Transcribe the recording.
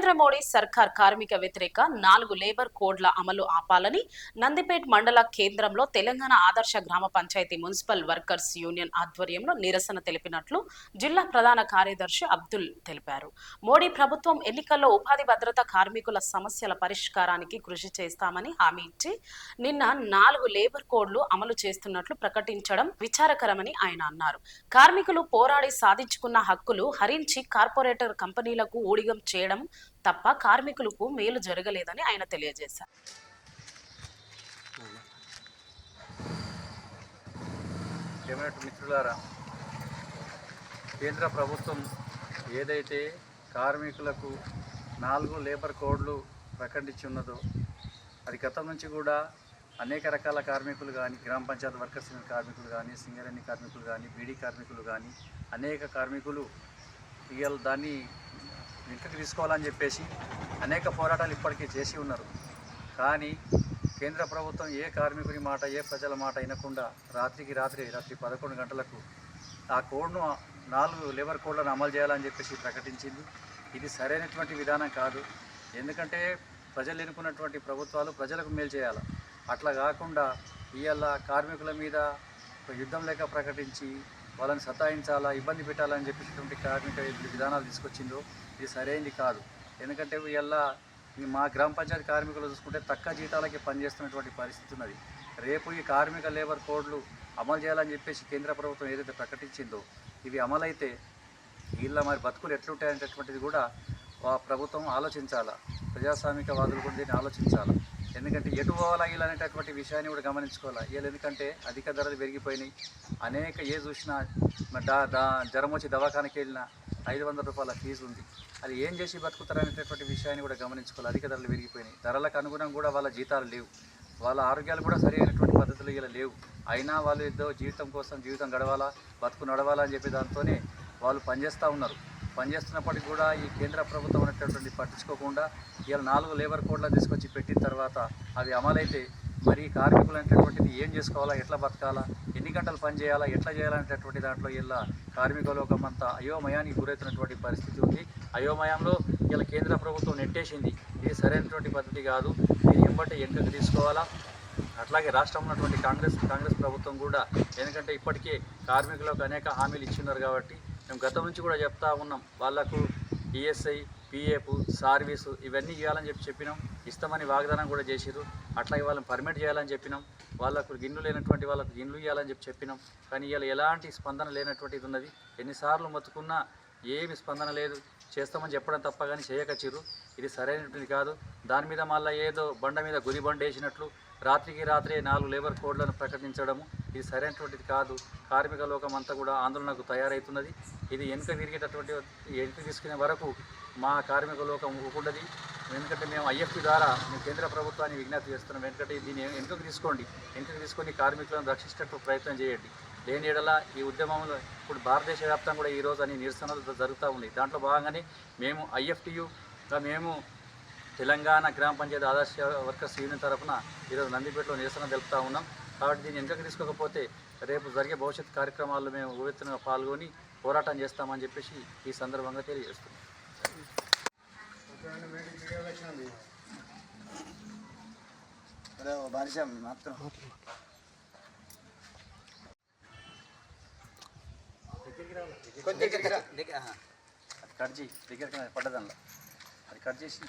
నరేంద్ర మోడీ సర్కార్ కార్మిక వ్యతిరేక 4 లేబర్ కోడ్ల అమలు ఆపాలని నందిపేట్ మండల కేంద్రంలో తెలంగాణ ఆదర్శ గ్రామ పంచాయతీ మున్సిపల్ వర్కర్స్ యూనియన్ ఆధ్వర్యంలో నిరసన తెలిపినట్లు జిల్లా ప్రధాన కార్యదర్శి అబ్దుల్ తెలిపారు. మోడీ ప్రభుత్వం ఎన్నికల్లో ఉపాధి భద్రత కార్మికుల సమస్యల పరిష్కారానికి కృషి చేస్తామని హామీ ఇచ్చి నిన్న 4 లేబర్ కోడ్లు అమలు చేస్తున్నట్లు ప్రకటించడం విచారకరమని ఆయన అన్నారు. కార్మికులు పోరాడి సాధించుకున్న హక్కులు హరించి కార్పొరేటర్ కంపెనీలకు ఊడిగం చేయడం తప్ప కార్మికులకు మేలు జరగలేదని ఆయన తెలియజేశారు. మిత్రులారా, కేంద్ర ప్రభుత్వం ఏదైతే కార్మికులకు 4 లేబర్ కోడ్లు ప్రకటించున్నదో అది గతం నుంచి కూడా అనేక రకాల కార్మికులు కానీ, గ్రామ పంచాయతీ వర్కర్స్ కార్మికులు కానీ, సింగరేణి కార్మికులు కానీ, బీడీ కార్మికులు కానీ అనేక కార్మికులు ఇవాళ దాన్ని వెనక్కి తీసుకోవాలని చెప్పేసి అనేక పోరాటాలు ఇప్పటికీ చేసి ఉన్నారు. కానీ కేంద్ర ప్రభుత్వం ఏ కార్మికుని మాట, ఏ ప్రజల మాట వినకుండా రాత్రి 11 గంటలకు ఆ కోడ్ను 4 లేబర్ కోడ్లను అమలు చేయాలని చెప్పేసి ప్రకటించింది. ఇది సరైనటువంటి విధానం కాదు. ఎందుకంటే ప్రజలు ఎన్నుకున్నటువంటి ప్రభుత్వాలు ప్రజలకు మేలు చేయాలి. అట్లా కాకుండా ఇవాళ కార్మికుల మీద యుద్ధం లేక ప్రకటించి వాళ్ళని సతాయించాలా, ఇబ్బంది పెట్టాలని చెప్పేటువంటి కార్మిక విధానాలు తీసుకొచ్చిందో ఇది సరైనది కాదు. ఎందుకంటే ఇవాళ మా గ్రామ పంచాయతీ కార్మికులు చూసుకుంటే తక్కువ జీతాలకి పనిచేస్తున్నటువంటి పరిస్థితి ఉన్నది. రేపు ఈ కార్మిక లేబర్ కోడ్లు అమలు చేయాలని చెప్పేసి కేంద్ర ప్రభుత్వం ఏదైతే ప్రకటించిందో ఇవి అమలైతే వీళ్ళ మరి బతుకులు ఎట్లుంటాయనేటటువంటిది కూడా ప్రభుత్వం ఆలోచించాలా. ప్రజాస్వామికవాదులు కూడా దీన్ని ఆలోచించాలా. ఎందుకంటే ఎటు పోవాలా వీళ్ళు అనేటటువంటి విషయాన్ని కూడా గమనించుకోవాలి. వీళ్ళు ఎందుకంటే అధిక ధరలు పెరిగిపోయినాయి. అనేక ఏ చూసినా జ్వరం వచ్చి దవాఖానకి వెళ్ళినా 500 రూపాయల ఫీజు ఉంది. అది ఏం చేసి బతుకుతారనేటటువంటి విషయాన్ని కూడా గమనించుకోవాలి. అధిక ధరలు పెరిగిపోయినాయి. ధరలకు అనుగుణంగా కూడా వాళ్ళ జీతాలు లేవు. వాళ్ళ ఆరోగ్యాలు కూడా సరైనటువంటి పద్ధతులు ఇలా లేవు. అయినా వాళ్ళు ఏదో జీవితం కోసం జీవితం గడవాలా, బతుకు నడవాలా అని చెప్పి దాంతోనే వాళ్ళు పనిచేస్తూ ఉన్నారు. పనిచేస్తున్నప్పటికీ కూడా ఈ కేంద్ర ప్రభుత్వం అనేటటువంటి పట్టించుకోకుండా ఇలా 4 లేబర్ కోడ్లు తీసుకొచ్చి పెట్టిన తర్వాత అవి అమలైతే మరి కార్మికులు అనేటటువంటిది ఏం చేసుకోవాలా, ఎట్లా బతకాలా, ఎన్ని గంటలు పని చేయాలా, ఎట్లా చేయాలనేటటువంటి దాంట్లో ఇలా కార్మిక లోకమంతా అయోమయానికి గురవుతున్నటువంటి పరిస్థితి ఉంది. అయోమయంలో ఇలా కేంద్ర ప్రభుత్వం నెట్టేసింది. ఇది సరైనటువంటి పద్ధతి కాదు. దీన్ని వెంటనే తీసుకోవాలా. అట్లాగే రాష్ట్రంలో ఉన్నటువంటి కాంగ్రెస్ ప్రభుత్వం కూడా, ఎందుకంటే ఇప్పటికే కార్మికులకు అనేక హామీలు ఇచ్చిన్నారు కాబట్టి మేము గతం నుంచి కూడా చెప్తా ఉన్నాం. వాళ్లకు ఈఎస్ఐ, పిఎఫ్, సర్వీసు ఇవన్నీ ఇవ్వాలని చెప్పినాం. ఇస్తామని వాగ్దానం కూడా చేసిరు. అట్లాగే వాళ్ళని పర్మిట్ చేయాలని చెప్పినాం. వాళ్ళకు గిన్ను లేనటువంటి వాళ్ళకు గిన్నులు ఇవ్వాలని చెప్పినాం. కానీ ఇవాళ ఎలాంటి స్పందన లేనటువంటిది ఉన్నది. ఎన్నిసార్లు మొత్తుకున్నా ఏమి స్పందన లేదు. చేస్తామని చెప్పడం తప్ప కానీ చేయకచ్చిరు. ఇది సరైనటువంటి కాదు. దాని మీద మళ్ళీ ఏదో బండ మీద గురిబండ వేసినట్లు రాత్రే 4 లేబర్ కోడ్లను ప్రకటించడము ఇది సరైనటువంటిది కాదు. కార్మిక లోకం అంతా కూడా ఆందోళనకు తయారవుతున్నది. ఇది వెనుక తీసుకునే వరకు మా కార్మిక లోకం ఊరుకుండది. ఎందుకంటే మేము ఐఎఫ్టీ ద్వారా మేము కేంద్ర ప్రభుత్వాన్ని విజ్ఞప్తి చేస్తున్నాం. ఎందుకంటే దీన్ని వెనుకకు తీసుకొని కార్మికులను రక్షించేటట్టు ప్రయత్నం చేయండి. లేని ఎడల ఈ ఉద్యమంలో ఇప్పుడు భారతదేశ వ్యాప్తంగా కూడా ఈరోజు అన్ని నిరసనలు జరుగుతూ ఉన్నాయి. దాంట్లో భాగంగానే మేము ఐఎఫ్టీయుగా మేము తెలంగాణ గ్రామ పంచాయతీ ఆదర్శ వర్కర్స్ యూనియన్ తరఫున ఈరోజు నందిపేటలో నిరసన తెలుపుతూ ఉన్నాం. కాబట్టి దీన్ని వెనుకకు తీసుకోకపోతే రేపు జరిగే భవిష్యత్ కార్యక్రమాల్లో మేము ఉవ్వెత్తున పాల్గొని పోరాటం చేస్తామని చెప్పేసి ఈ సందర్భంగా తెలియజేస్తున్నాం. అది కట్ చేసి దగ్గరికి పడ్డదల్లా అది కట్ చేసి